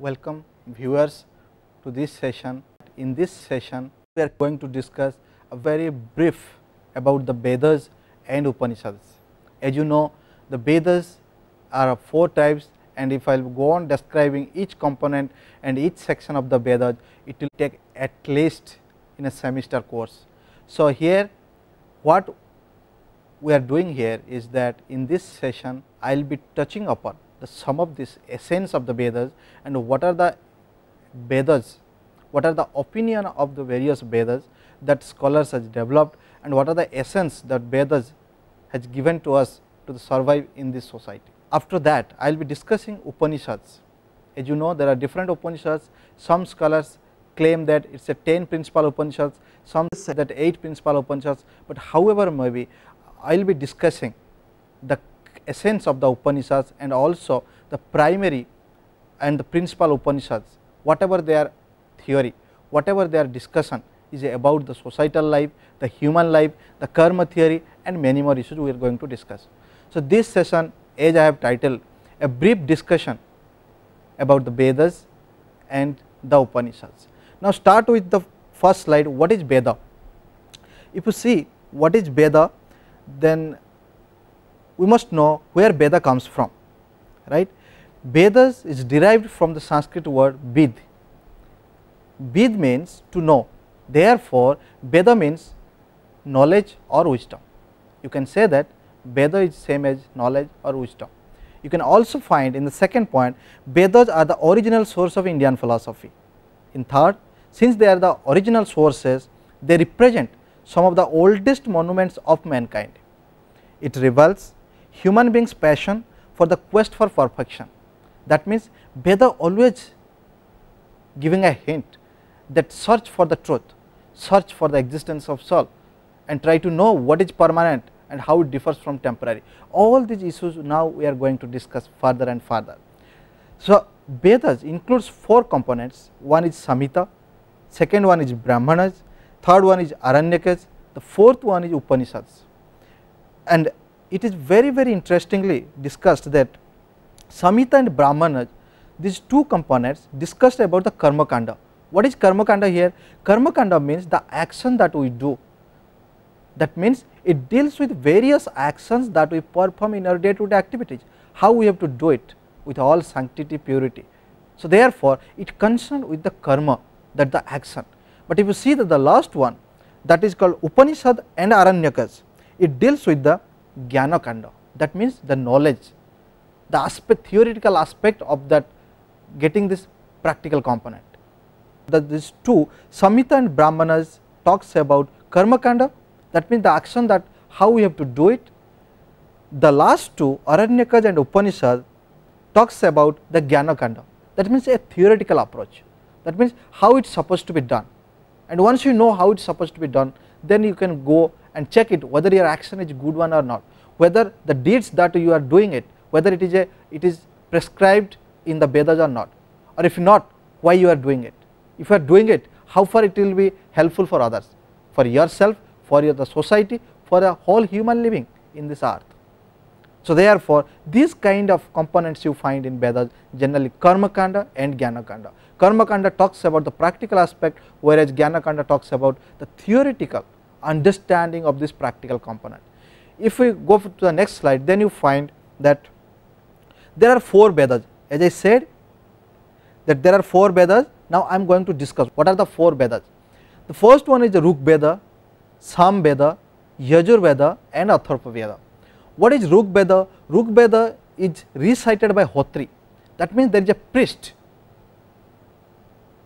welcome viewers to this session. In this session, we are going to discuss a very brief about the Vedas and Upanishads. As you know, the Vedas are of 4 types, and if I will go on describing each component and each section of the Vedas, it will take at least in a semester course. So, here what we are doing here is that in this session I will be touching upon the some of this essence of the Vedas and what are the Vedas, what are the opinion of the various Vedas that scholars has developed, and what are the essence that Vedas has given to us to survive in this society. After that, I will be discussing Upanishads. As you know, there are different Upanishads. Some scholars claim that it is a 10 principal Upanishads, some say that 8 principal Upanishads, but however may be, I will be discussing the essence of the Upanishads and also the primary and the principal Upanishads, whatever their theory, whatever their discussion is about the societal life, the human life, the karma theory, and many more issues we are going to discuss. So, this session, as I have titled, a brief discussion about the Vedas and the Upanishads. Now, start with the first slide. What is Veda? If you see what is Veda, then we must know where Veda comes from, right. Vedas is derived from the Sanskrit word Vid. Vid means to know, therefore, Veda means knowledge or wisdom. You can say that Veda is same as knowledge or wisdom. You can also find in the second point, Vedas are the original source of Indian philosophy. In third, since they are the original sources, they represent some of the oldest monuments of mankind. It reveals human beings' passion for the quest for perfection. That means Veda always giving a hint that search for the truth, search for the existence of soul, and try to know what is permanent and how it differs from temporary. All these issues now we are going to discuss further and further. So, Vedas includes 4 components. One is Samhita, second one is Brahmanas, third one is Aranyakas, the fourth one is Upanishads. And it is very interestingly discussed that Samhita and Brahmanas, these 2 components discussed about the Karma Kanda. What is Karma Kanda here? Karma Kanda means the action that we do. That means it deals with various actions that we perform in our day-to-day activities, how we have to do it with all sanctity, purity. So, therefore, it concerned with the karma, that the action. But if you see that the last one, that is called Upanishad and Aranyakas, it deals with the Jnana Kanda, that means the knowledge, the aspect, theoretical aspect of that getting this practical component. That these 2, Samhita and Brahmanas, talks about Karma Kanda, that means the action, that how we have to do it. The last 2, Aranyakas and Upanishad, talks about the Jnana Kanda, that means a theoretical approach, that means how it is supposed to be done. And once you know how it is supposed to be done, then you can go and check it whether your action is good one or not, whether the deeds that you are doing it, whether it is prescribed in the Vedas or not, or if not, why you are doing it. If you are doing it, how far it will be helpful for others, for yourself, for the society, for the whole human living in this earth. So, therefore, these kind of components you find in Vedas, generally Karma Kanda and Jnana Kanda. Karma Kanda talks about the practical aspect, whereas Jnana Kanda talks about the theoretical understanding of this practical component. If we go to the next slide, then you find that there are 4 Vedas. As I said that there are 4 Vedas. Now, I am going to discuss what are the 4 Vedas. The first one is the Rug Veda, Sam Veda, Yajur Veda, and Atharva Veda. What is Rug Veda? Rug Veda is recited by Hotri. That means there is a priest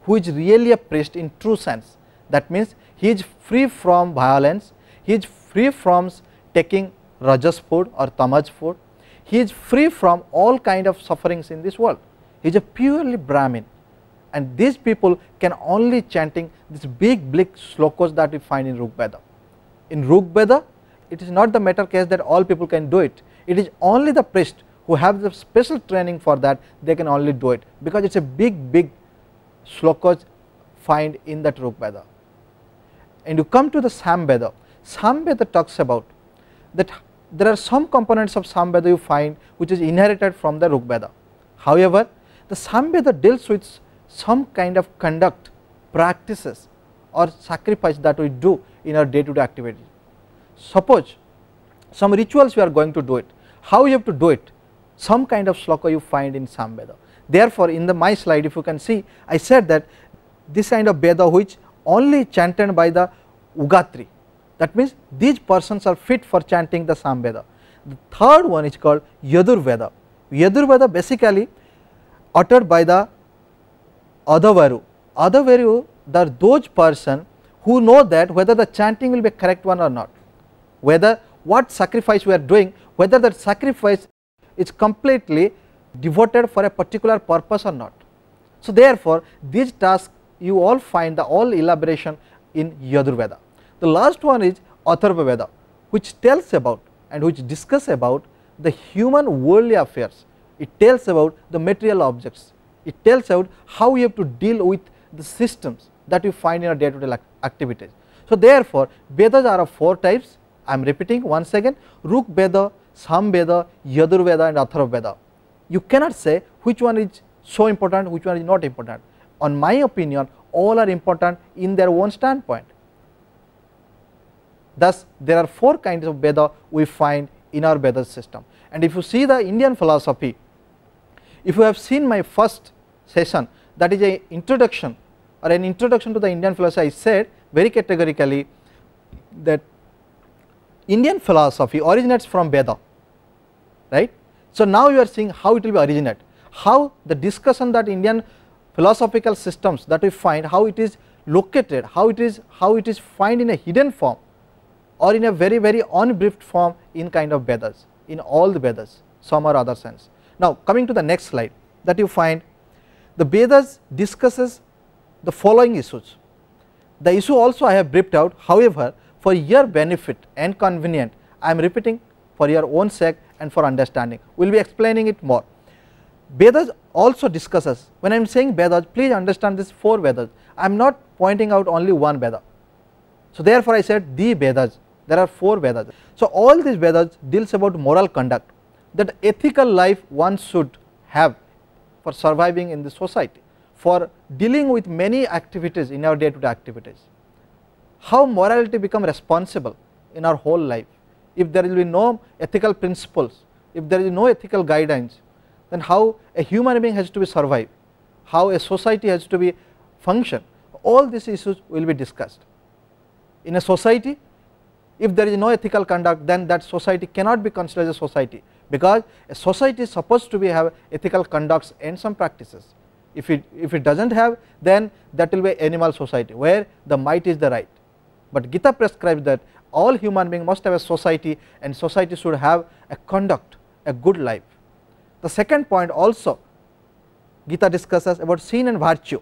who is really a priest in true sense. That means he is free from violence, he is free from taking rajas food or tamas food, he is free from all kind of sufferings in this world. He is a purely Brahmin, and these people can only chanting this big slokas that we find in Rug Veda. In Rug Veda, it is not the matter case that all people can do it. It is only the priest who have the special training for that, they can only do it, because it is a big slokas find in that Rug Veda. And you come to the Sam Veda. Sam Veda talks about that there are some components of Sam Veda you find which is inherited from the Rug Veda. However, The Samveda deals with some kind of conduct, practices or sacrifice that we do in our day to day activities. Suppose some rituals we are going to do it, how you have to do it, some kind of shloka you find in Samveda. Therefore, in my slide if you can see, I said that this kind of Veda which only chanted by the Ugatri, that means these persons are fit for chanting the Samveda. The third one is called Yajurveda. Yajurveda basically uttered by the Adavaru. Adavaru are those person who know that whether the chanting will be correct one or not, whether what sacrifice we are doing, whether that sacrifice is completely devoted for a particular purpose or not. So therefore, these tasks you all find the all elaboration in Yajurveda. The last one is Atharva Veda, which tells about and which discuss about the human worldly affairs. It tells about the material objects. It tells out how you have to deal with the systems that you find in our day to day activities. So therefore, Vedas are of 4 types. I am repeating once again: Ruk Veda, Sam Veda, Yajurveda and Atharva Veda. You cannot say which one is so important, which one is not important. On my opinion, all are important in their own standpoint. Thus, there are 4 kinds of Veda we find in our Veda system. And if you see the Indian philosophy, if you have seen my first session, that is an introduction or an introduction to the Indian philosophy, I said very categorically that Indian philosophy originates from Veda, right. So now you are seeing how it will be originate, how the discussion that Indian philosophical systems that we find, how it is located, how it is find in a hidden form or in a very unbriefed form in kind of Vedas, in all the Vedas, some or other sense. Now coming to the next slide, that you find the Vedas discusses the following issues. The issue also I have briefed out, however, for your benefit and convenient, I am repeating for your own sake and for understanding. We will be explaining it more. Vedas also discusses, when I am saying Vedas, please understand this 4 Vedas. I am not pointing out only one Veda. So therefore I said the Vedas, there are 4 Vedas. So all these Vedas deals about moral conduct, that ethical life one should have for surviving in the society, for dealing with many activities in our day to day activities. How morality become responsible in our whole life. If there will be no ethical principles, if there is no ethical guidelines, then how a human being has to be survive, how a society has to be function, all these issues will be discussed. In a society, if there is no ethical conduct, then that society cannot be considered as a society, because a society is supposed to be have ethical conducts and some practices. If it does not have, then that will be animal society where the might is the right. But Gita prescribes that all human beings must have a society, and society should have a conduct, a good life. The second point also Gita discusses about sin and virtue.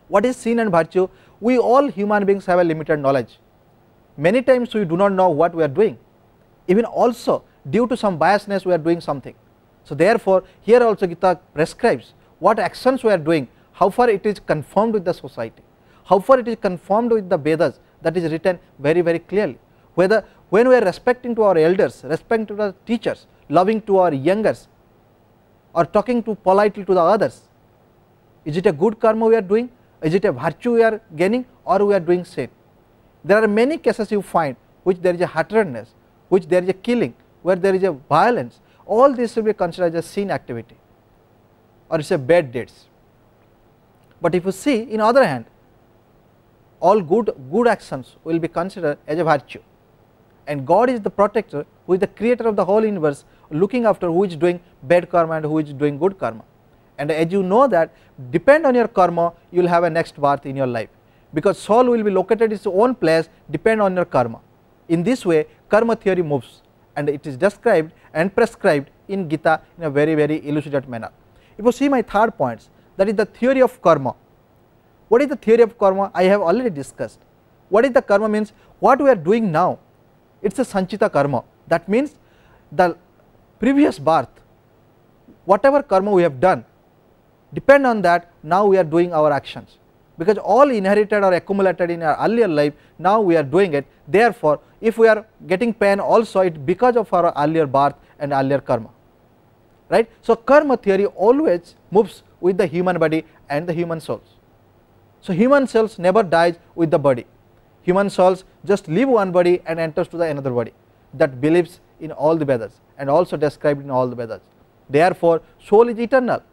What is sin and virtue? We all human beings have a limited knowledge. Many times we do not know what we are doing, even also due to some biasness we are doing something. So therefore here also Gita prescribes what actions we are doing, how far it is conformed with the society, how far it is conformed with the Vedas, that is written very clearly. Whether when we are respecting to our elders, respecting to the teachers, loving to our youngers, or talking to politely to the others, is it a good karma we are doing, is it a virtue we are gaining, or we are doing sin. There are many cases you find which there is a hatredness, which there is a killing, where there is a violence. All this will be considered as a sin activity, or it is a bad deeds. But if you see, in other hand, all good actions will be considered as a virtue, and God is the protector, who is the creator of the whole universe, looking after who is doing bad karma and who is doing good karma. And as you know that depend on your karma, you will have a next birth in your life, because soul will be located in its own place, depend on your karma. In this way karma theory moves, and it is described and prescribed in Gita in a very elucidate manner. If you see my third points, that is the theory of karma. What is the theory of karma? I have already discussed. What is the karma means? What we are doing now, it is a sanchita karma. That means the previous birth, whatever karma we have done, depend on that now we are doing our actions, because all inherited or accumulated in our earlier life, now we are doing it. Therefore if we are getting pain also, it because of our earlier birth and earlier karma. right. So, karma theory always moves with the human body and the human souls. So, human souls never dies with the body, human souls just leave one body and enters to the another body, that believes in all the Vedas and also described in all the Vedas. Therefore, soul is eternal,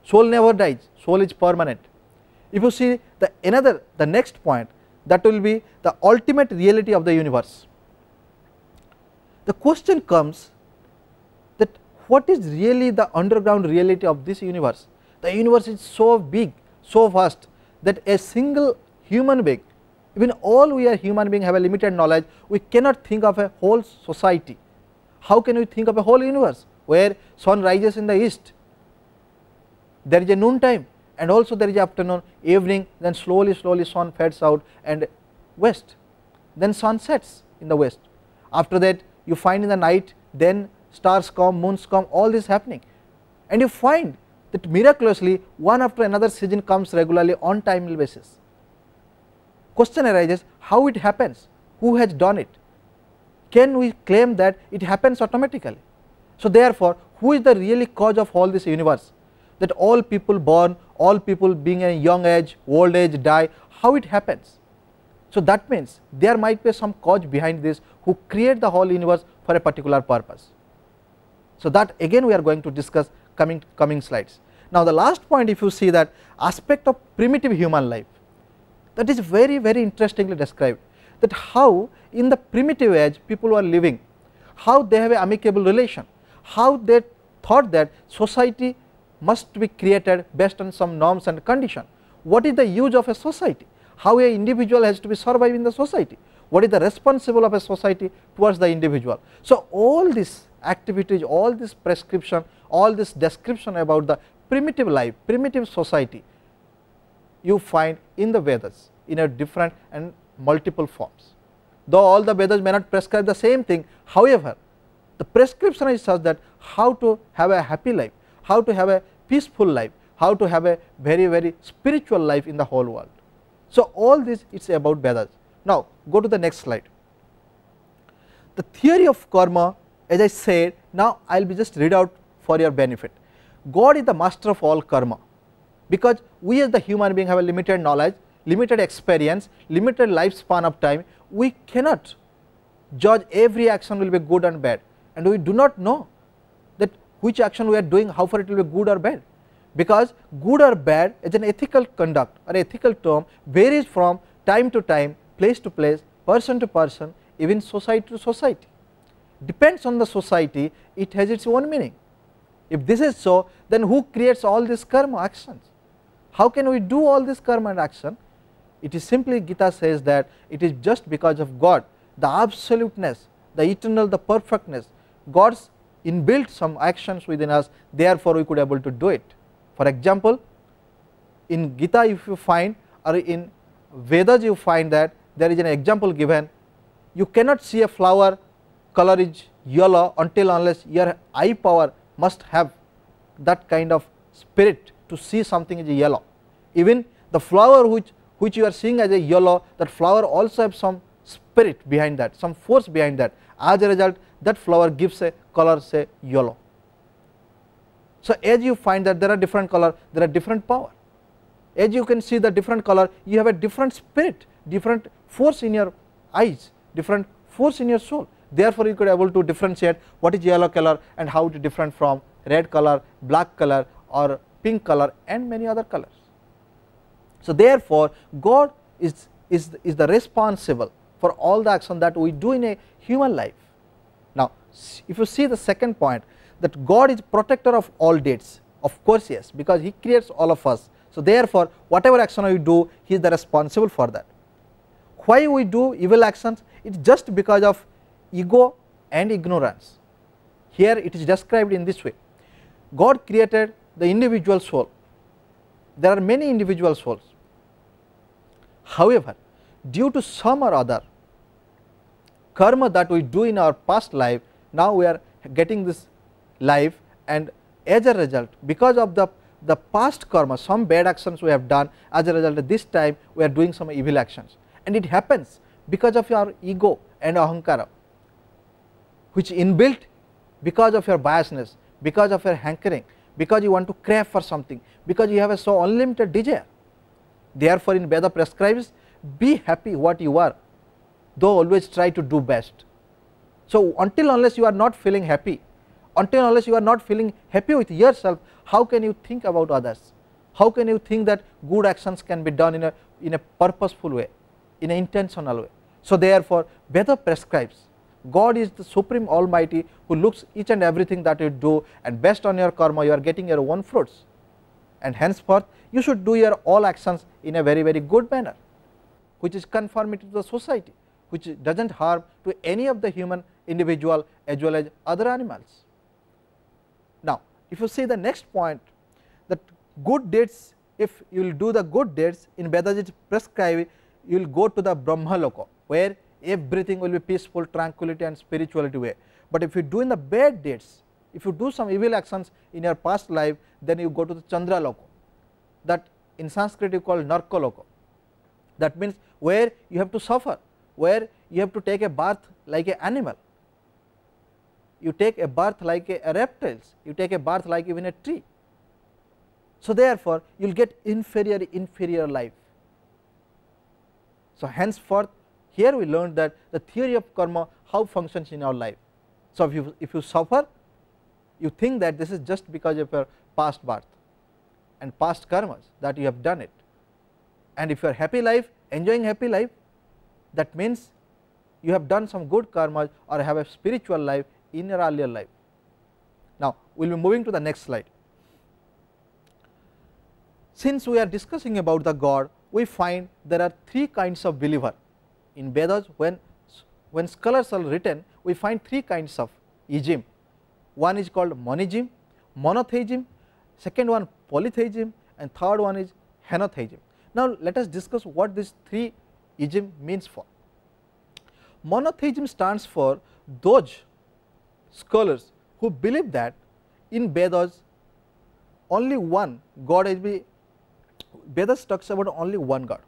soul never dies, soul is permanent. If you see the next point, that will be the ultimate reality of the universe. The question comes that what is really the underground reality of this universe? The universe is so big, so vast, that a single human being, even all we are human beings have a limited knowledge, we cannot think of a whole society. How can we think of a whole universe where sun rises in the east, there is a noon time and also there is afternoon, evening, then slowly sun fades out and west, then sun sets in the west. After that you find in the night, then stars come, moons come, all this happening, and you find that miraculously one after another season comes regularly on timely basis. Question arises, how it happens, who has done it? Can we claim that it happens automatically? So, therefore, who is the really cause of all this universe, that all people born, all people being in a young age, old age, die, how it happens? So, that means there might be some cause behind this who create the whole universe for a particular purpose. So, that again we are going to discuss coming slides. Now, the last point, if you see that aspect of primitive human life, that is very interestingly described, that how in the primitive age people were living, how they have an amicable relation, how they thought that society must be created based on some norms and condition. What is the use of a society? How an individual has to be survive in the society? What is the responsible of a society towards the individual? So, all these activities, all this prescription, all this description about the primitive life, primitive society, you find in the Vedas in a different and multiple forms. Though all the Vedas may not prescribe the same thing, however, the prescription is such that how to have a happy life, how to have a peaceful life, how to have a very spiritual life in the whole world. So, all this it is about Vedas. Now, go to the next slide. The theory of karma, as I said, now I will be just read out for your benefit. God is the master of all karma, because we as the human being have a limited knowledge, limited experience, limited lifespan of time. We cannot judge every action will be good and bad, and we do not know that which action we are doing, how far it will be good or bad, because good or bad is an ethical conduct or ethical term, varies from time to time, place to place, person to person, even society to society. Depends on the society, it has its own meaning. If this is so, then who creates all these karma actions? How can we do all this karma and action? It is simply, Gita says that it is just because of God, the absoluteness, the eternal, the perfectness, God's inbuilt some actions within us, therefore we could able to do it. For example, in Gita if you find, or in Vedas you find that there is an example given, you cannot see a flower color is yellow until unless your eye power must have that kind of spirit to see something is yellow. Even the flower which you are seeing as a yellow, that flower also have some spirit behind that, some force behind that. As a result, that flower gives a color, say yellow. So, as you find that there are different color, there are different power. As you can see the different color, you have a different spirit, different force in your eyes, different force in your soul. Therefore, you could able to differentiate what is yellow color and how it is different from red color, black color or pink color and many other colors. So, therefore, God is the responsible for all the action that we do in a human life. Now, if you see the second point, that God is protector of all deeds, of course yes, because He creates all of us. So, therefore, whatever action we do, He is the responsible for that. Why we do evil actions? It is just because of ego and ignorance. Here it is described in this way. God created the individual soul. There are many individual souls. However, due to some or other karma that we do in our past life, now we are getting this life, and as a result, because of the past karma, some bad actions we have done, as a result of this time we are doing some evil actions, and it happens because of your ego and ahankara, which inbuilt because of your biasness, because of your hankering, because you want to crave for something, because you have a so unlimited desire. Therefore, in Veda prescribes, be happy what you are, though always try to do best. So, until unless you are not feeling happy, until unless you are not feeling happy with yourself, how can you think about others? How can you think that good actions can be done in a purposeful way, in an intentional way? So, therefore, Veda prescribes God is the Supreme Almighty who looks each and everything that you do, and based on your karma you are getting your own fruits, and henceforth you should do your all actions in a very good manner, which is conformity to the society, which does not harm to any of the human individual as well as other animals. Now, if you see the next point, that good deeds, if you will do the good deeds in Vedas it is prescribed, you will go to the Brahma Loka, where everything will be peaceful, tranquility and spirituality way. But if you do in the bad deeds, if you do some evil actions in your past life, then you go to the Chandra Loka, that in Sanskrit you call Narka Loka. That means where you have to suffer, where you have to take a birth like an animal, you take a birth like a reptiles, you take a birth like even a tree. So, therefore, you will get inferior life. So, henceforth here we learned that the theory of karma how functions in our life. So, if you suffer, you think that this is just because of your past birth and past karmas that you have done it, and if you are happy life, enjoying happy life, that means you have done some good karmas or have a spiritual life in your earlier life. Now, we will be moving to the next slide. Since we are discussing about the God, we find there are three kinds of believer in Vedas. When scholars are written, we find three kinds of ism. One is called monism, monotheism, second one polytheism, and third one is henotheism. Now, let us discuss what these three ism means for. Monotheism stands for those scholars who believe that in Vedas only one God has been, Vedas talks about only one God,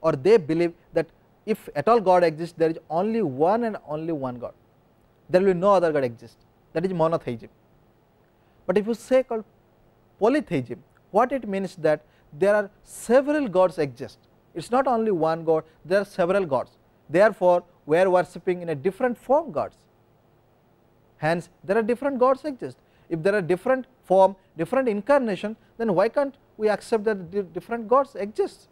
or they believe that if at all God exists, there is only one and only one God, there will be no other God exist, that is monotheism. But if you say called polytheism, what it means that there are several gods exist, it is not only one God, there are several gods, therefore we are worshipping in a different form gods, hence there are different gods exist. If there are different form, different incarnation, then why can't we accept that different gods exist?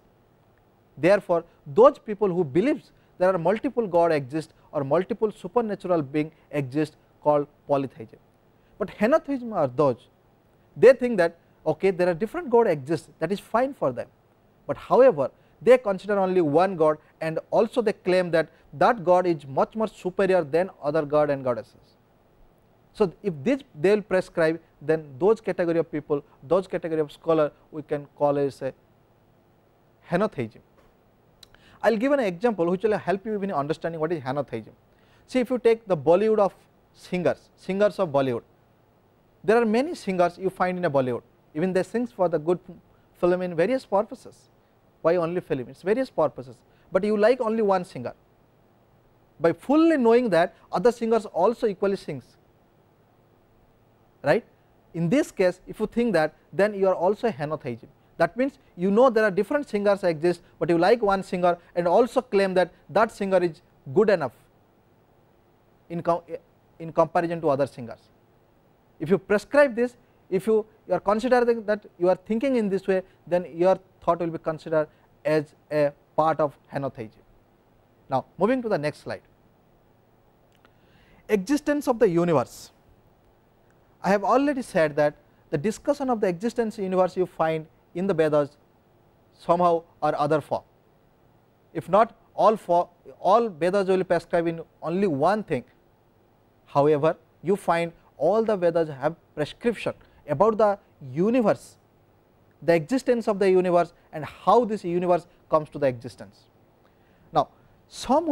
Therefore, those people who believes there are multiple God exist or multiple supernatural being exist called polytheism. But henotheism are those, they think that okay, there are different God exist, that is fine for them, but however they consider only one God, and also they claim that that God is much more superior than other God and goddesses. So, if this they will prescribe, then those category of people, those category of scholar we can call as a henotheism. I will give an example which will help you in understanding what is henotheism. See, if you take the Bollywood of singers of Bollywood, there are many singers you find in a Bollywood, even they sing for the good film in various purposes. Why only film? It is various purposes, but you like only one singer, by fully knowing that other singers also equally sings, right. In this case, if you think that, then you are also a henotheism. That means you know there are different singers exist, but you like one singer and also claim that that singer is good enough in comparison to other singers. If you prescribe this, if you are considering that you are thinking in this way, then your thought will be considered as a part of henotheism. Now, moving to the next slide. Existence of the universe. I have already said that the discussion of the existence of the universe you find in the Vedas somehow or other form. If not all Vedas will prescribe in only one thing. However, you find all the Vedas have prescription about the universe, the existence of the universe, and how this universe comes to the existence. Now, some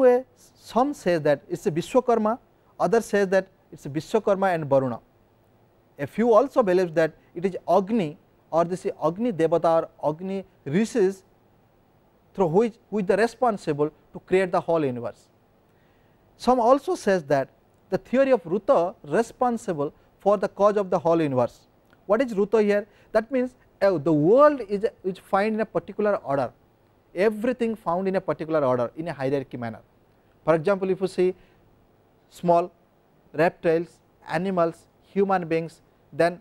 say that it is a Vishwakarma, others say that it is a Vishwakarma and Varuna. A few also believes that it is Agni, or this is Agni Devata or Agni Rishis, through which they are responsible to create the whole universe. Some also says that the theory of Ruta responsible for the cause of the whole universe. What is Ruto here? That means the world is found in a particular order, everything found in a particular order in a hierarchy manner. For example, if you see small reptiles, animals, human beings, then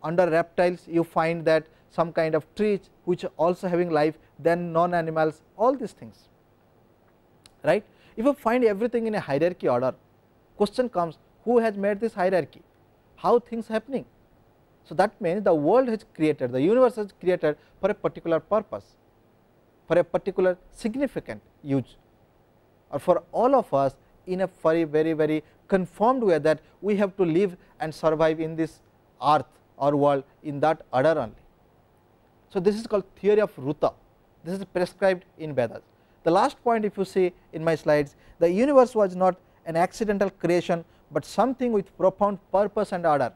under reptiles you find that some kind of trees which are also having life, then non animals, all these things, right. If you find everything in a hierarchy order, question comes, who has made this hierarchy, how things happening. So that means the world has created, the universe has created for a particular purpose, for a particular significant use, or for all of us in a very conformed way that we have to live and survive in this earth or world in that order only. So this is called theory of Ruta. This is prescribed in Vedas. The last point, if you see in my slides, the universe was not an accidental creation, but something with profound purpose and order.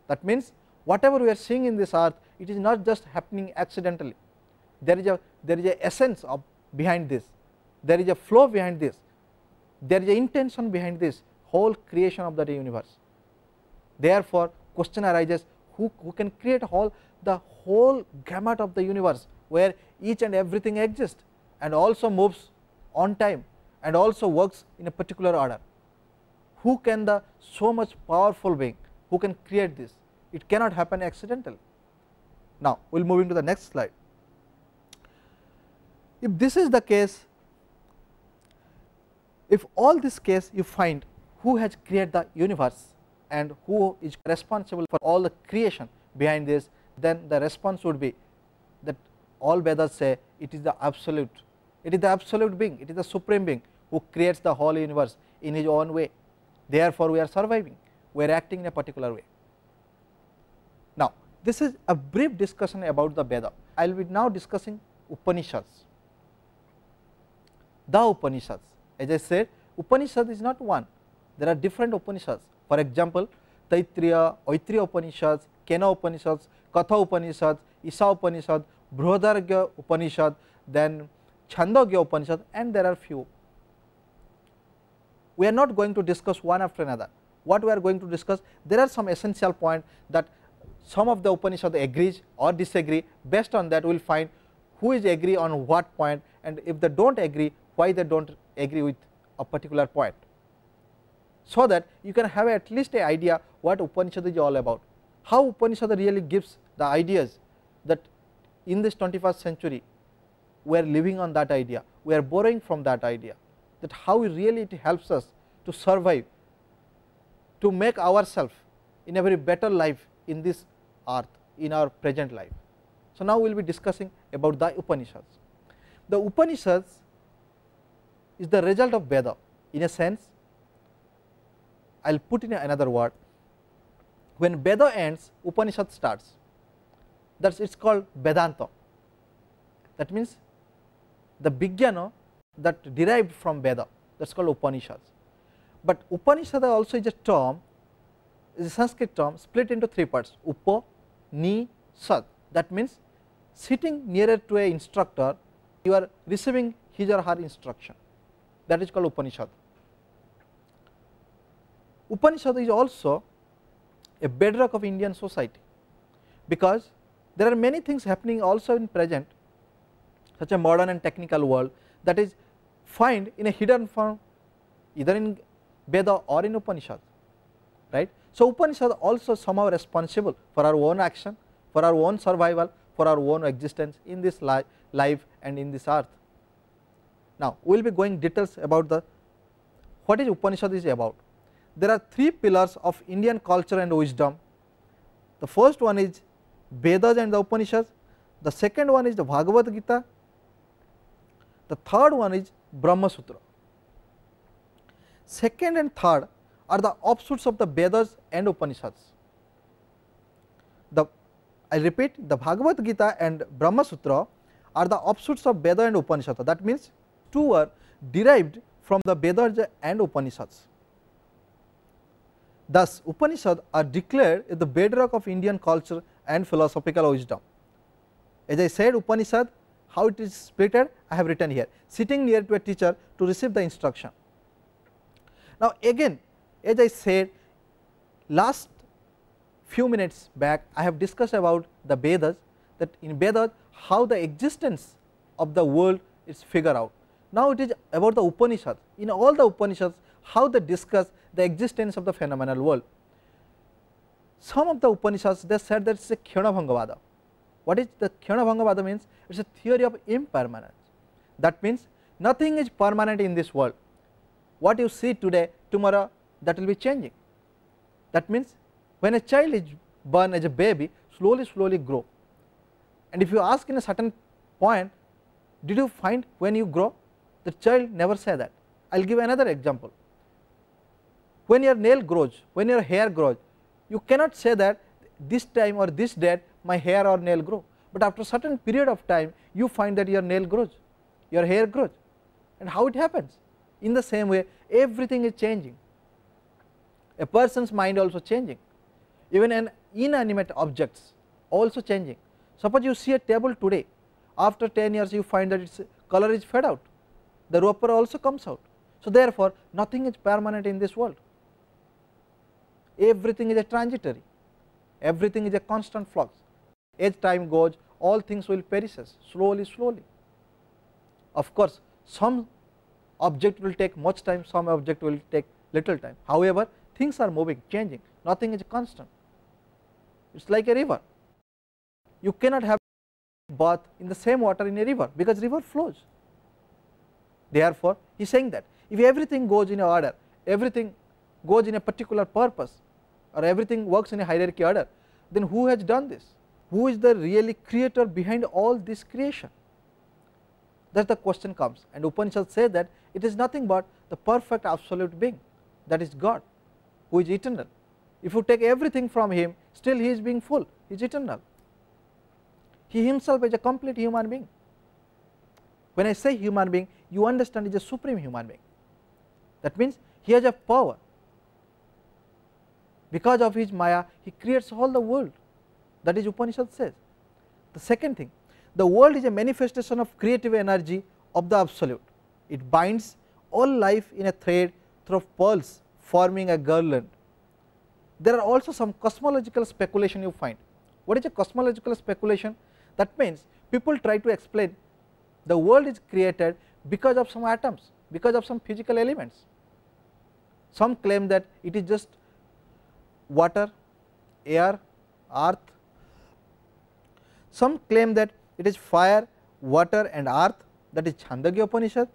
That means whatever we are seeing in this earth, it is not just happening accidentally. There is a essence of behind this, there is a flow behind this, there is a intention behind this whole creation of the universe. Therefore question arises, who can create the whole gamut of the universe, where each and everything exists and also moves on time and also works in a particular order. Who can the so much powerful being who can create this? It cannot happen accidentally. Now we will move into the next slide. If this is the case, if all this case you find who has created the universe and who is responsible for all the creation behind this, then the response would be that all Vedas say it is the absolute, it is the absolute being, it is the supreme being who creates the whole universe in his own way. Therefore we are surviving, we are acting in a particular way. Now this is a brief discussion about the Veda. I will be now discussing Upanishads. The Upanishads, as I said, Upanishad is not one, there are different Upanishads. For example, Taittiriya, Aitreya Upanishads, Kena Upanishads, Katha Upanishads, Isha Upanishad, Brihadaranyaka Upanishad, then Chandogya Upanishad, and there are few. We are not going to discuss one after another. What we are going to discuss, there are some essential points that some of the Upanishads agrees or disagree. Based on that we will find who is agree on what point, and if they do not agree, why they do not agree with a particular point, so that you can have at least an idea what Upanishad is all about, how Upanishad really gives the ideas that in this 21st century we are living on that idea, we are borrowing from that idea, that how really it helps us to survive, to make ourselves in a very better life in this earth, in our present life. So now we will be discussing about the Upanishads. The Upanishads is the result of Veda. In a sense, I will put in another word, when Veda ends, Upanishad starts, that is it is called Vedanta. That means the Vijnana that derived from Veda, that is called Upanishads. But Upanishad also is a term, is a Sanskrit term split into three parts, Upa, Ni, Sad. That means sitting nearer to a instructor, you are receiving his or her instruction, that is called Upanishad. Upanishad is also a bedrock of Indian society, because there are many things happening also in present, such a modern and technical world, that is find in a hidden form either in Veda or in Upanishad, right. So Upanishad also somehow responsible for our own action, for our own survival, for our own existence in this life and in this earth. Now we will be going details about the what is Upanishad is about. There are three pillars of Indian culture and wisdom. The first one is Vedas and the Upanishads, the second one is the Bhagavad Gita, the third one is Brahma Sutra. Second and third are the offshoots of the Vedas and Upanishads. I repeat, the Bhagavad Gita and Brahma Sutra are the offshoots of Veda and Upanishads. That means two are derived from the Vedas and Upanishads. Thus Upanishads are declared as the bedrock of Indian culture and philosophical wisdom. As I said, Upanishad, how it is splitted, I have written here, sitting near to a teacher to receive the instruction. Now again, as I said, last few minutes back I have discussed about the Vedas, that in Vedas how the existence of the world is figured out. Now it is about the Upanishads. In all the Upanishads, how they discuss the existence of the phenomenal world. Some of the Upanishads they said that it is a Kshana-bhanga-vada. What is the Kshana-bhanga-vada means? It is a theory of impermanence. That means nothing is permanent in this world. What you see today, tomorrow that will be changing. That means when a child is born as a baby, slowly grow, and if you ask in a certain point, did you find when you grow? The child never say that. I will give another example. When your nail grows, when your hair grows, you cannot say that this time or this date my hair or nail grow, but after a certain period of time you find that your nail grows, your hair grows. And how it happens? In the same way everything is changing. A person's mind also changing, even an inanimate objects also changing. Suppose you see a table today, after 10 years you find that its color is fade out, the wrapper also comes out. So therefore nothing is permanent in this world, everything is a transitory, everything is a constant flux. As time goes, all things will perish slowly. Of course some object will take much time, some object will take little time. However, things are moving, changing, nothing is constant. It is like a river. You cannot have bath in the same water in a river, because river flows. Therefore he is saying that if everything goes in order, everything goes in a particular purpose, or everything works in a hierarchy order, then who has done this? Who is the really creator behind all this creation? That is the question comes, and Upanishads say that it is nothing but the perfect absolute being, that is God, who is eternal. If you take everything from him, still he is being full, he is eternal. He himself is a complete human being. When I say human being, you understand he is a supreme human being. That means he has a power. Because of his Maya, he creates all the world. That is Upanishad says. The second thing, the world is a manifestation of creative energy of the absolute. It binds all life in a thread through pearls, forming a garland. There are also some cosmological speculation you find. What is a cosmological speculation? That means people try to explain the world is created because of some atoms, because of some physical elements. Some claim that it is just water, air, earth. Some claim that it is fire, water and earth, that is Chandogya Upanishad.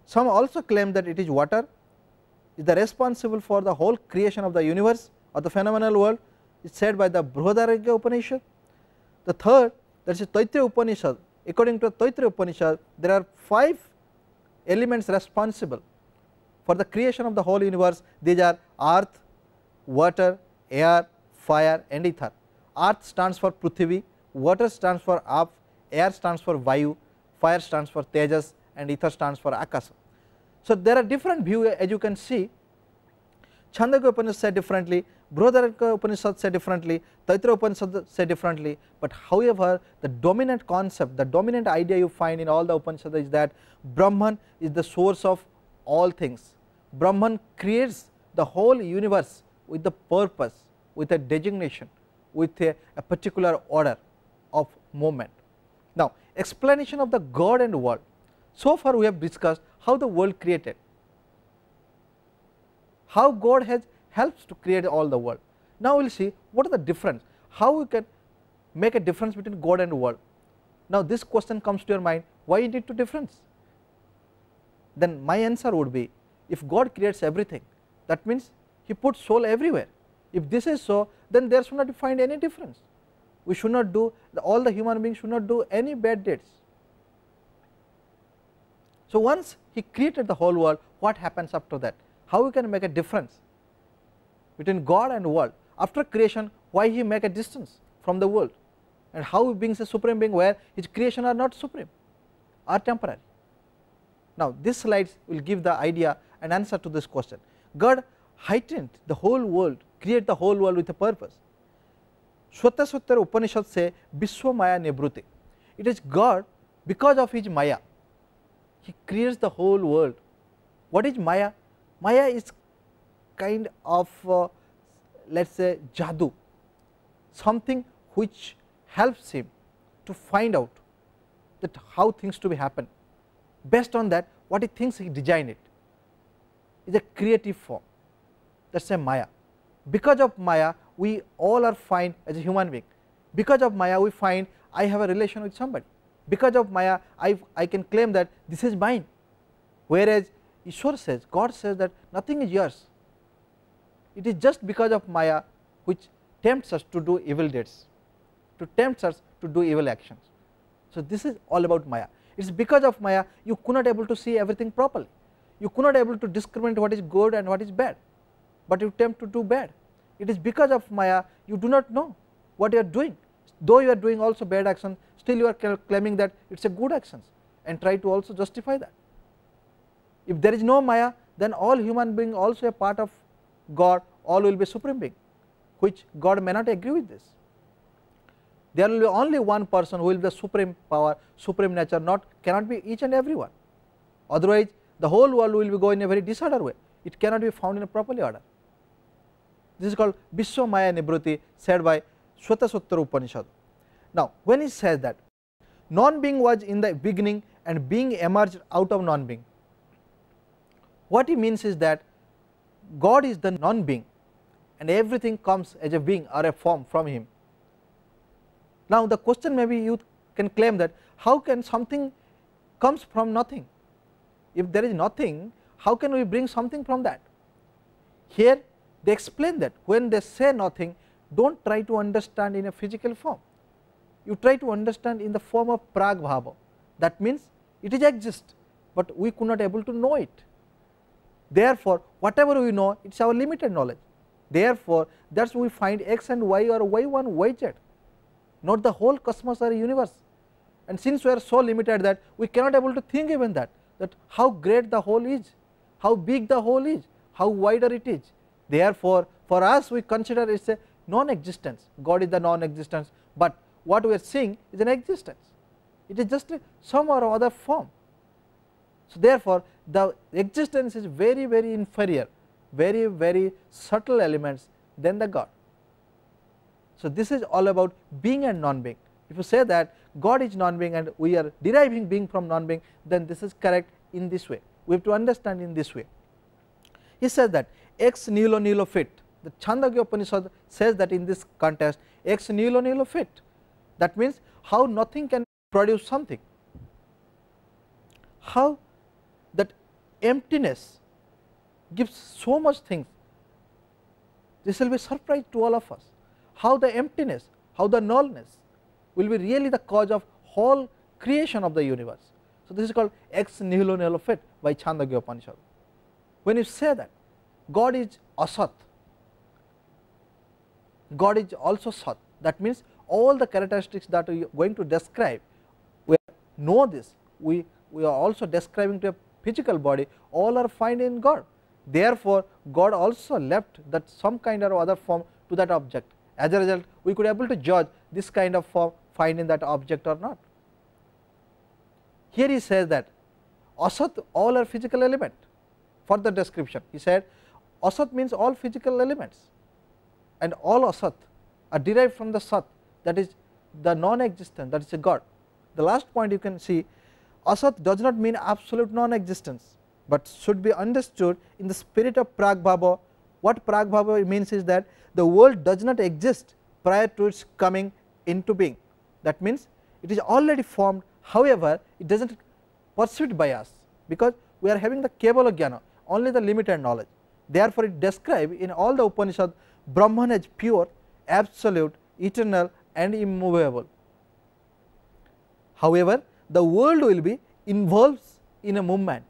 Some also claim that it is water is the responsible for the whole creation of the universe or the phenomenal world, is said by the Brihadaranyaka Upanishad. The third, that is Taittiriya Upanishad. According to Taittiriya Upanishad, there are 5 elements responsible for the creation of the whole universe. These are earth, water, air, fire and ether. Earth stands for Prithvi, water stands for Ap, air stands for Vayu, fire stands for Tejas and ether stands for Akasa. So there are different views, as you can see. Chandogya Upanishad said differently, Brihadaranyaka Upanishad said differently, Taittiriya Upanishad said differently, but however the dominant concept, the dominant idea you find in all the Upanishads is that Brahman is the source of all things. Brahman creates the whole universe with the purpose, with a designation, with a particular order of movement. Now explanation of the God and world. So far we have discussed how the world created, how God has helps to create all the world. Now we will see what is the difference, how we can make a difference between God and world. Now this question comes to your mind, why you need to difference? Then my answer would be, if God creates everything, that means he puts soul everywhere. If this is so, then there should not find any difference. We should not do, all the human beings should not do any bad deeds. So once he created the whole world, what happens after that? How we can make a difference between God and world? After creation, why he make a distance from the world? And how he being a supreme being where his creation are not supreme, are temporary? Now this slides will give the idea and answer to this question. God heightened the whole world, create the whole world with a purpose. Shvatashvatara Upanishad say Vishwa Maya Nibruti. It is God, because of his Maya, he creates the whole world. What is Maya? Maya is kind of let us say Jadoo. something which helps him to find out that how things to be happen. Based on that, what he thinks he design it is a creative form, that is a Maya. Because of Maya we all are find as a human being, because of Maya we find I have a relation with somebody, because of Maya I can claim that this is mine, whereas Ishwar says, God says that nothing is yours. It is just because of Maya which tempts us to do evil deeds, to tempt us to do evil actions. So this is all about Maya. It is because of Maya you could not able to see everything properly, you could not able to discriminate what is good and what is bad, but you attempt to do bad. It is because of Maya you do not know what you are doing, though you are doing also bad action, still you are claiming that it is a good actions and try to also justify that. If there is no Maya, then all human being also a part of God, all will be supreme being, which God may not agree with this. There will be only one person who will be the supreme power, supreme nature, not cannot be each and every one. Otherwise the whole world will be going in a very disorder way, it cannot be found in a properly order. This is called Vishwa Maya Nivritti, said by Shvetasutra Upanishad. Now when he says that non-being was in the beginning and being emerged out of non-being, what he means is that God is the non-being and everything comes as a being or a form from him. Now the question may be, you can claim that how can something comes from nothing? If there is nothing, how can we bring something from that? Here they explain that when they say nothing, do not try to understand in a physical form, you try to understand in the form of prag bhava. That means it is exist, but we could not able to know it. Therefore whatever we know, it is our limited knowledge. Therefore that is we find x and y or y1 yz, not the whole cosmos or universe. And since we are so limited that we cannot able to think even that how great the whole is, how big the whole is, how wider it is. Therefore for us we consider it is a non-existence, God is the non-existence, but what we are seeing is an existence, it is just some or other form. So therefore the existence is very very inferior, very very subtle elements than the God. So this is all about being and non-being. If you say that God is non-being and we are deriving being from non-being, then this is correct in this way, we have to understand in this way. He says that ex nihilo nihilo fit, the Chandogya Upanishad says that in this context ex nihilo nihilo fit, that means how nothing can produce something, how that emptiness gives so much things. This will be surprise to all of us, how the emptiness, how the nullness will be really the cause of whole creation of the universe. So this is called ex nihilo nihilo fit by Chandogya Upanishad. When you say that God is asat, God is also sat, that means all the characteristics that we are going to describe, we know this, we are also describing to a physical body, all are found in God. Therefore God also left that some kind or other form to that object. As a result we could able to judge this kind of form find in that object or not. Here he says that asat all are physical element. For the description he said asat means all physical elements, and all asat are derived from the sat, that is the non-existent, that is a God. The last point you can see, asat does not mean absolute non-existence, but should be understood in the spirit of prag bhava. What prag bhava means is that the world does not exist prior to its coming into being, that means it is already formed, however it does not perceived by us, because we are having the kevala jnana, only the limited knowledge. Therefore it describes in all the Upanishad Brahman as pure, absolute, eternal and immovable. However the world will be involved in a movement,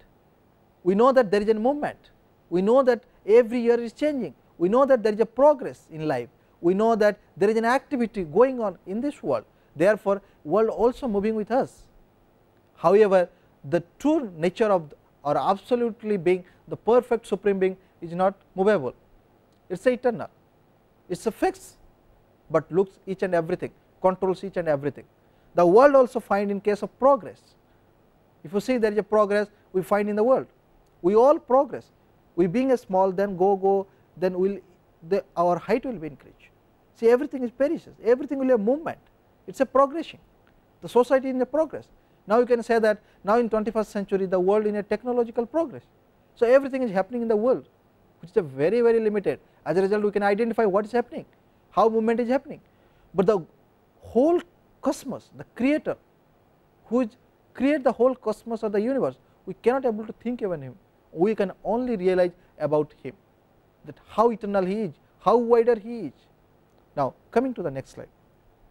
we know that there is a movement, we know that every year is changing, we know that there is a progress in life, we know that there is an activity going on in this world, therefore world also moving with us. However the true nature of or absolutely being the perfect supreme being is not movable, it is eternal, it is a fixed, but looks each and everything, controls each and everything. The world also find in case of progress, if you see there is a progress we find in the world, we all progress, we being a small then go then will our height will be increased, See, everything is perishes, everything will have movement, it is a progression, the society is in a progress. Now you can say that now in 21st century the world in a technological progress. So everything is happening in the world which is a very limited. As a result we can identify what is happening, how movement is happening, but the whole cosmos, the creator who is create the whole cosmos or the universe, we cannot able to think about him, we can only realize about him, that how eternal he is, how wider he is. Now coming to the next slide,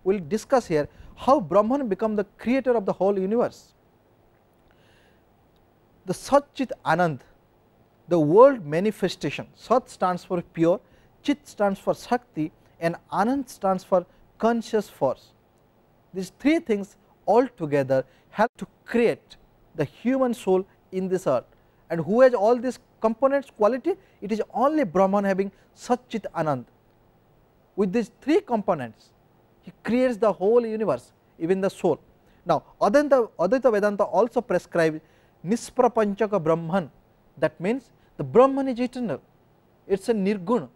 we will discuss here how Brahman become the creator of the whole universe. The Sat Chit Anand, the world manifestation, Sat stands for pure, Chit stands for Shakti and Anand stands for conscious force. These three things all together help to create the human soul in this earth, and who has all these components quality? It is only Brahman having Sat Chit Anand. With these three components he creates the whole universe, even the soul. Now Advaita Vedanta also prescribes Nisprapanchaka Brahman, that means the Brahman is eternal, it is a nirguna,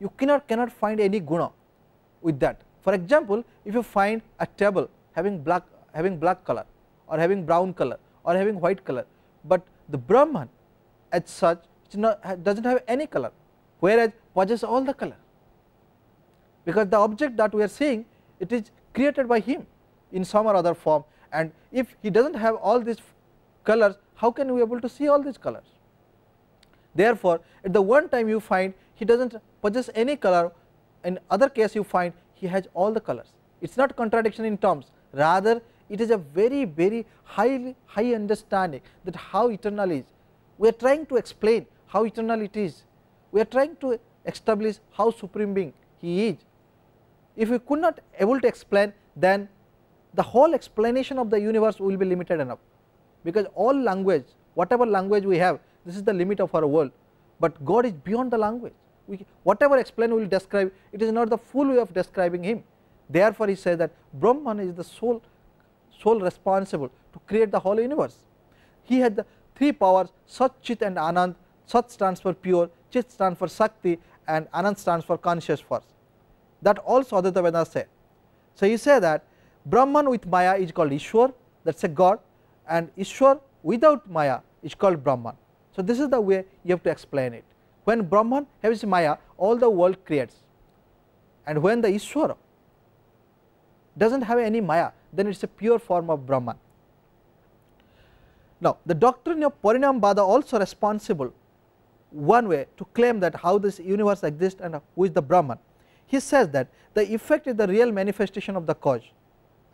you cannot find any guna with that. For example, if you find a table having black color or having brown color or having white color, but the Brahman as such does not have any color, whereas possesses all the color, because the object that we are seeing, it is created by him in some or other form, and if he does not have all these colors, how can we be able to see all these colors? Therefore at the one time you find he does not possess any color, in other case you find he has all the colors. It is not contradiction in terms, rather it is a very high understanding that how eternal is. We are trying to explain how eternal it is, we are trying to establish how supreme being he is. If we could not able to explain, then the whole explanation of the universe will be limited enough, because all language, whatever language we have, this is the limit of our world, but God is beyond the language. Whatever explain we will describe, it is not the full way of describing him. Therefore he says that Brahman is the soul responsible to create the whole universe. He had the three powers, Sat, Chit and Anand. Sat stands for pure, Chit stands for Shakti and Anand stands for conscious force. That also Advaita Vedanta say. So he say that Brahman with Maya is called Ishwar, that is a God, and Ishwar without Maya is called Brahman. So this is the way you have to explain it. When Brahman has Maya, all the world creates, and when the Ishwara does not have any Maya, then it is a pure form of Brahman. Now the doctrine of Parinambada also responsible one way to claim that how this universe exists and who is the Brahman. He says that the effect is the real manifestation of the cause.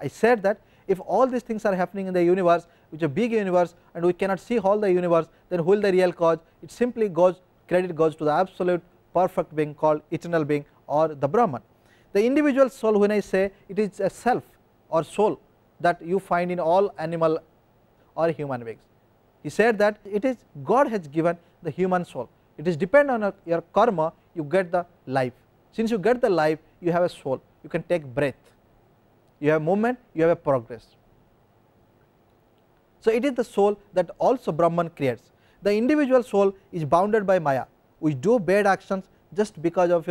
I said that if all these things are happening in the universe, which is a big universe, and we cannot see all the universe, then who is the real cause? It simply credit goes to the absolute perfect being called eternal being or the Brahman. The individual soul, when I say it is a self or soul that you find in all animal or human beings, he said that it is God has given the human soul, it is depend on your karma, you get the life. Since you get the life, you have a soul, you can take breath, you have movement, you have a progress. So it is the soul that also Brahman creates. The individual soul is bounded by Maya, we do bad actions just because of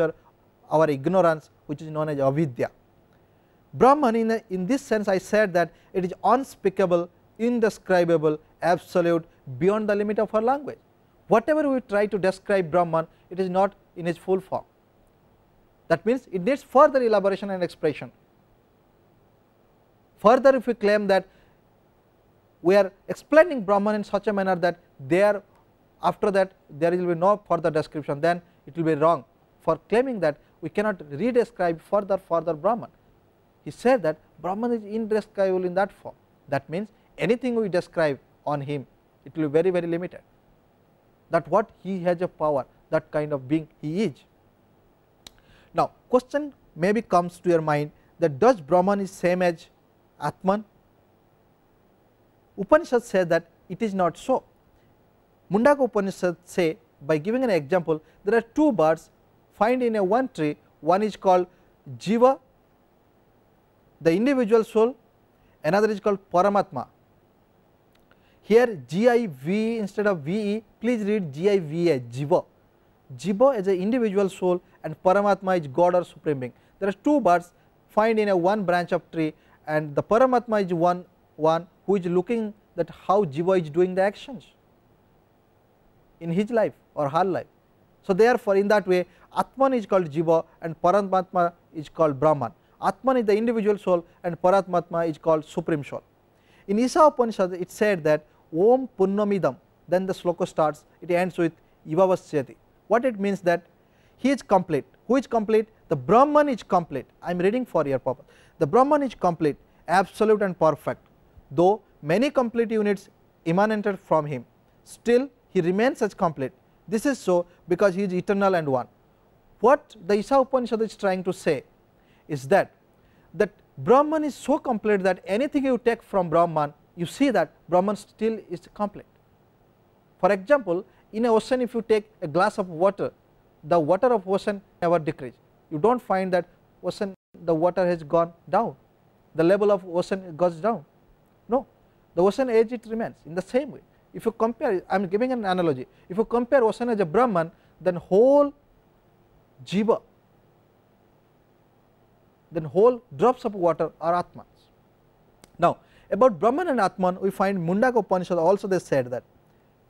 our ignorance, which is known as avidya. Brahman in this sense I said that it is unspeakable, indescribable, absolute, beyond the limit of our language. Whatever we try to describe Brahman, it is not in its full form. That means it needs further elaboration and expression. Further, if we claim that we are explaining Brahman in such a manner that after that there will be no further description, then it will be wrong for claiming that we cannot redescribe further Brahman. He said that Brahman is indescribable in that form. That means anything we describe on him, it will be very limited, that what he has a power, that kind of being he is. Now question maybe comes to your mind that does Brahman is same as Atman? Upanishads say that it is not so. Mundaka Upanishads say, by giving an example, there are two birds found in one tree, one is called Jiva, the individual soul, another is called Paramatma. Here G-I-V instead of V-E, please read G-I-V-A, Jiva. Jiva is an individual soul and Paramatma is God or supreme being. there are two birds find in a one branch of tree, and the Paramatma is one who is looking that how Jiva is doing the actions in his life or her life. So, therefore, in that way Atman is called Jiva and Paramatma is called Brahman. Atman is the individual soul and Paramatma is called supreme soul. In Isha Upanishad it said that Om Purnamidam, then the sloka starts, it ends with Ivavasyati. What it means that he is complete. Who is complete? The Brahman is complete. I am reading for your purpose. The Brahman is complete, absolute and perfect. Though many complete units emanated from him, still he remains as complete. This is so because he is eternal and one. What the Isha Upanishad is trying to say is that Brahman is so complete that anything you take from Brahman, you see that Brahman still is complete. For example, in a ocean, if you take a glass of water, the water of ocean never decrease. You do not find that ocean, the water has gone down, the level of ocean goes down. No, the ocean as it remains. In the same way, if you compare, I am giving an analogy, if you compare ocean as a Brahman, then whole Jiva, then whole drops of water are Atmans. Now, about Brahman and Atman, we find Mundaka Upanishad also they said that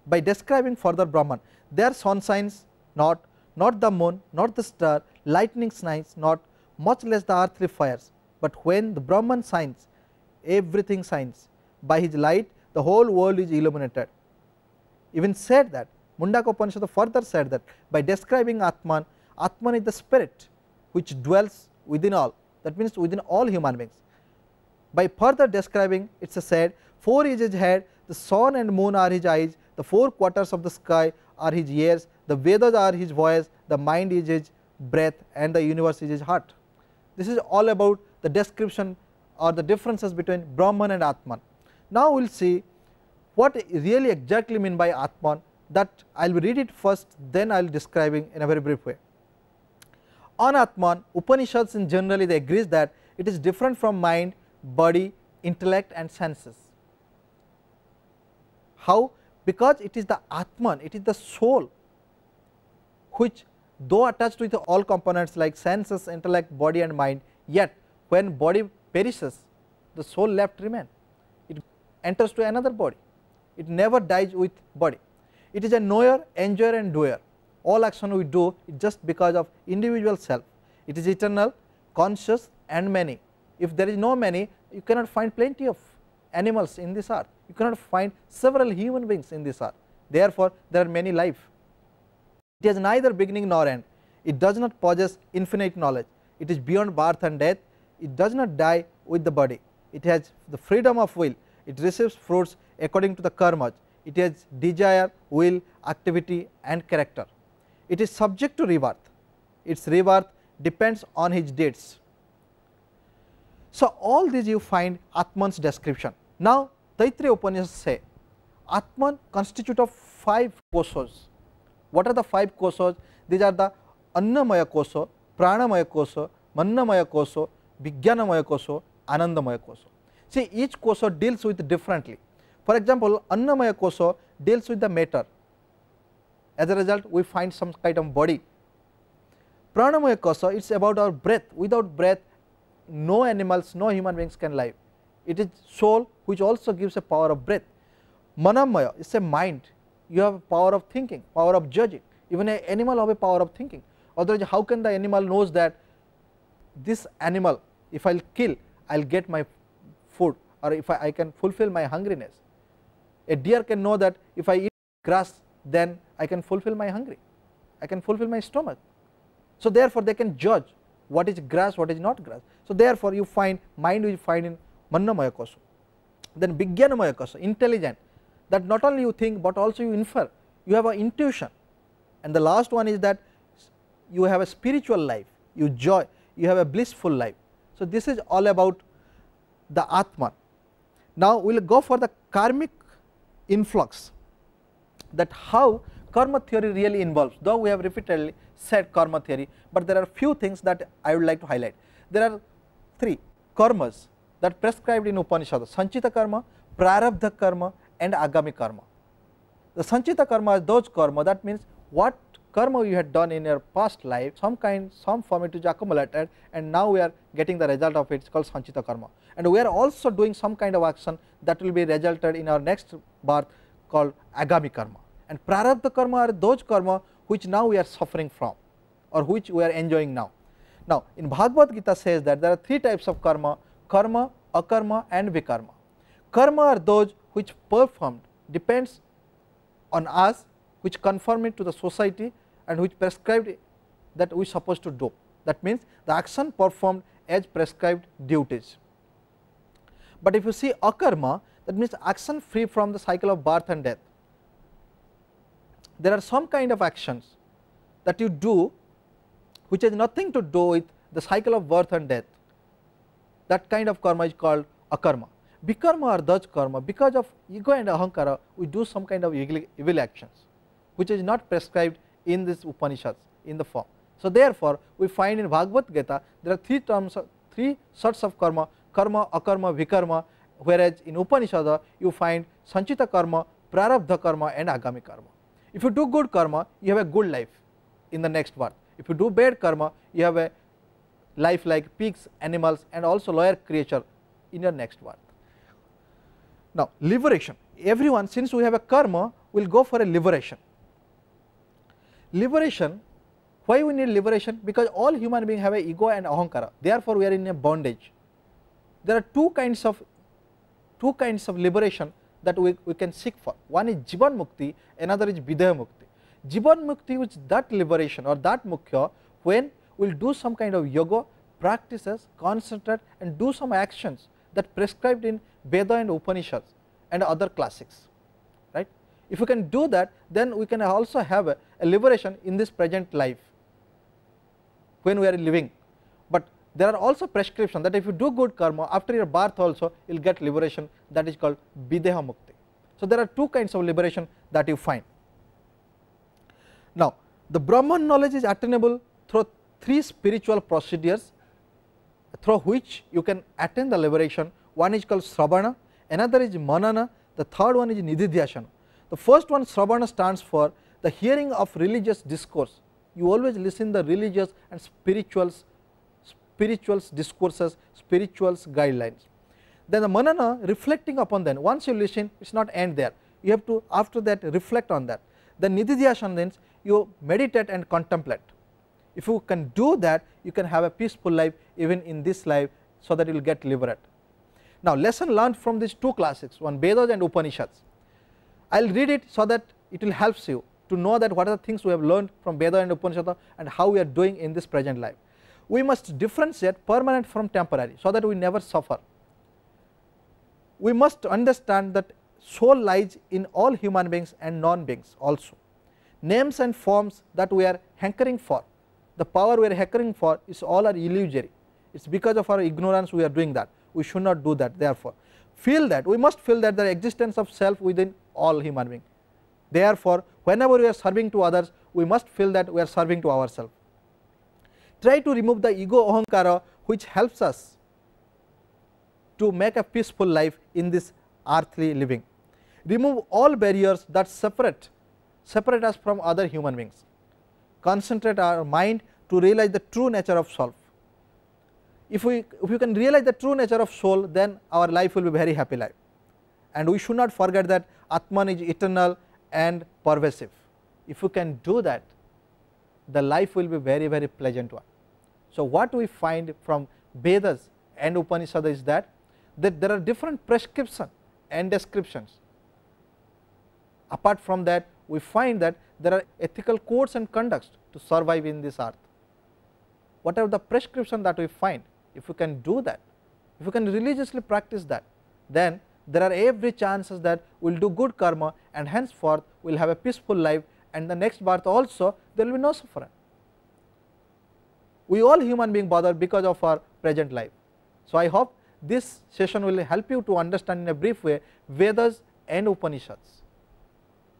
by describing further Brahman, their sun shines not, not the moon, not the star, lightning shines not, much less the earthly fires, but when the Brahman shines, everything shines. By his light, the whole world is illuminated. Even said that, Mundaka Upanishad further said that by describing Atman, Atman is the spirit which dwells within all, that means within all human beings. By further describing, it is said, 4 is his head, the sun and moon are his eyes, the 4 quarters of the sky are his ears, the Vedas are his voice, the mind is his breath, and the universe is his heart. This is all about the description or the differences between Brahman and Atman. Now we will see what really exactly mean by Atman, that I will read it first, then I will describing in a very brief way. On Atman, Upanishads in generally they agree that it is different from mind, body, intellect and senses. How? Because it is the Atman, it is the soul which though attached with all components like senses, intellect, body and mind, yet when body perishes, the soul left remain. It enters to another body, it never dies with body. It is a knower, enjoyer and doer. All action we do is just because of individual self. It is eternal, conscious and many. If there is no many, you cannot find plenty of animals in this earth. You cannot find several human beings in this earth. Therefore, there are many life. It has neither beginning nor end. It does not possess infinite knowledge. It is beyond birth and death. It does not die with the body. It has the freedom of will. It receives fruits according to the karmas. It has desire, will, activity and character. It is subject to rebirth. Its rebirth depends on his deeds. So, all these you find Atman's description. Now, Taittiriya Upanishads say Atman constitute of 5 kosas. What are the 5 kosas? These are the Annamaya kosa, Pranamaya kosa, Mannamaya kosa, Vijnanamaya kosa, Anandamaya kosa. See, each kosa deals with differently. For example, Annamaya kosa deals with the matter. As a result, we find some kind of body. Pranamaya kosa, it is about our breath. Without breath, no animals, no human beings can live. It is soul which also gives a power of breath. Manamaya is a mind. You have a power of thinking, power of judging. Even an animal have a power of thinking. Otherwise, how can the animal knows that this animal, if I will kill, I will get my food, or if I can fulfill my hungriness. A deer can know that if I eat grass, then I can fulfill my hungry, I can fulfill my stomach. So, therefore, they can judge what is grass, what is not grass. So, therefore, you find mind you find in Mannamaya kosa. Then Vijnanamaya kosa, intelligent, that not only you think, but also you infer, you have an intuition. And the last one is that you have a spiritual life, you joy, you have a blissful life. So, this is all about the Atman. Now, we will go for the karmic influx, that how karma theory really involves, though we have repeatedly said karma theory, but there are few things that I would like to highlight. There are 3 karmas that prescribed in Upanishads: Sanchita karma, Prarabdha karma and Agami karma. The Sanchita karma is those karma, that means what karma you had done in your past life, some form it is accumulated, and now we are getting the result of it. It's called sanchita karma, and we are also doing some kind of action that will be resulted in our next birth called agami karma. And prarabdha karma are those karma which now we are suffering from, or which we are enjoying now. Now in Bhagavad Gita says that there are three types of karma: karma, akarma and vikarma. Karma are those which performed depends on us, which conform it to the society and which prescribed that we are supposed to do. That means the action performed as prescribed duties. But if you see akarma, that means action free from the cycle of birth and death. There are some kind of actions that you do which has nothing to do with the cycle of birth and death. That kind of karma is called akarma. Vikarma are those karma because of ego and ahankara we do some kind of evil actions which is not prescribed in this Upanishads in the form. So therefore we find in Bhagavad Gita there are three sorts of karma: karma, akarma, vikarma, whereas in Upanishads you find sanchita karma, prarabdha karma and agami karma. If you do good karma, you have a good life in the next birth. If you do bad karma, you have a life like pigs, animals and also lower creature in your next birth. Now liberation, everyone, since we have a karma, will go for a liberation. Liberation, why we need liberation? Because all human beings have a ego and ahankara, therefore we are in a bondage. There are two kinds of liberation that we can seek for. One is jivan mukti, another is videha mukti. Jivan mukti is that liberation or that mukhya when we will do some kind of yoga practices, concentrate and do some actions that prescribed in Veda and Upanishads and other classics, right. If we can do that, then we can also have a liberation in this present life when we are living. But there are also prescriptions that if you do good karma, after your birth also you will get liberation, that is called videha mukti. So there are two kinds of liberation that you find. Now the Brahman knowledge is attainable through three spiritual procedures through which you can attain the liberation. One is called Sravana, another is Manana, the third one is Nididhyasana. The first one, Sravana, stands for the hearing of religious discourse. You always listen the religious and spirituals discourses, spirituals guidelines. Then the Manana, reflecting upon them. Once you listen, it is not end there, you have to after that reflect on that. The Nididhyasana, then you meditate and contemplate. If you can do that, you can have a peaceful life even in this life, so that you will get liberated. Now lesson learned from these two classics, one Vedas and Upanishads. I will read it so that it will help you to know that what are the things we have learned from Veda and Upanishads and how we are doing in this present life. We must differentiate permanent from temporary so that we never suffer. We must understand that soul lies in all human beings and non-beings also. Names and forms that we are hankering for, the power we are hankering for, is all are illusory. It is because of our ignorance we are doing that. We should not do that. Therefore feel that, we must feel that the existence of self within all human beings. Therefore whenever we are serving to others, we must feel that we are serving to ourselves. Try to remove the ego ahankara which helps us to make a peaceful life in this earthly living. Remove all barriers that separate us from other human beings. Concentrate our mind to realize the true nature of self. If you can realize the true nature of soul, then our life will be very happy life. And we should not forget that Atman is eternal and pervasive. If you can do that, the life will be very, very pleasant one. So what we find from Vedas and Upanishads is that there are different prescriptions and descriptions. Apart from that, we find that there are ethical codes and conducts to survive in this earth. Whatever the prescription that we find, if you can do that, if you can religiously practice that, then there are every chances that we will do good karma and henceforth we will have a peaceful life, and the next birth also there will be no suffering. We all human beings bother because of our present life. So I hope this session will help you to understand in a brief way Vedas and Upanishads.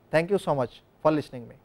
Thank you so much for listening to me.